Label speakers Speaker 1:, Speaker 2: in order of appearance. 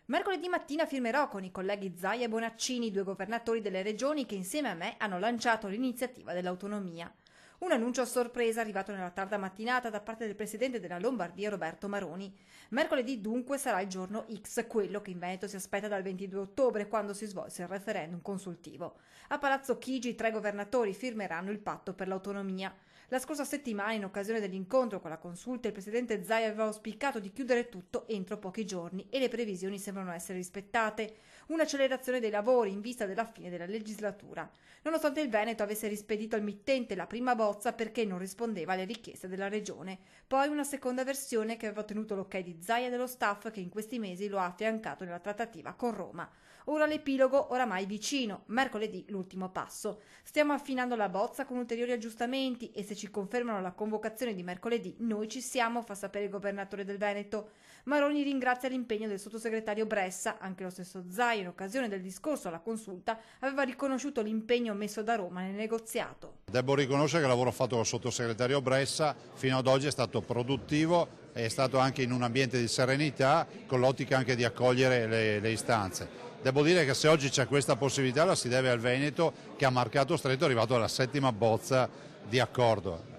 Speaker 1: Mercoledì mattina firmerò con i colleghi Zaia e Bonaccini, due governatori delle regioni che insieme a me hanno lanciato l'iniziativa dell'autonomia. Un annuncio a sorpresa arrivato nella tarda mattinata da parte del presidente della Lombardia Roberto Maroni. Mercoledì dunque sarà il giorno X, quello che in Veneto si aspetta dal 22 ottobre, quando si svolse il referendum consultivo. A Palazzo Chigi 3 governatori firmeranno il patto per l'autonomia. La scorsa settimana, in occasione dell'incontro con la consulta, il presidente Zaia aveva auspicato di chiudere tutto entro pochi giorni e le previsioni sembrano essere rispettate. Un'accelerazione dei lavori in vista della fine della legislatura. Nonostante il Veneto avesse rispedito al mittente la prima bozza perché non rispondeva alle richieste della regione. Poi una seconda versione che aveva ottenuto l'ok di Zaia e dello staff che in questi mesi lo ha affiancato nella trattativa con Roma. Ora l'epilogo oramai vicino, mercoledì l'ultimo passo. Stiamo affinando la bozza con ulteriori aggiustamenti e se ci confermano la convocazione di mercoledì noi ci siamo, fa sapere il governatore del Veneto. Maroni ringrazia l'impegno del sottosegretario Bressa, anche lo stesso Zaia in occasione del discorso alla consulta aveva riconosciuto l'impegno messo da Roma nel negoziato.
Speaker 2: Devo riconoscere che il lavoro fatto col sottosegretario Bressa fino ad oggi è stato produttivo, è stato anche in un ambiente di serenità, con l'ottica anche di accogliere le istanze. Devo dire che se oggi c'è questa possibilità la si deve al Veneto che ha marcato stretto, è arrivato alla settima bozza di accordo.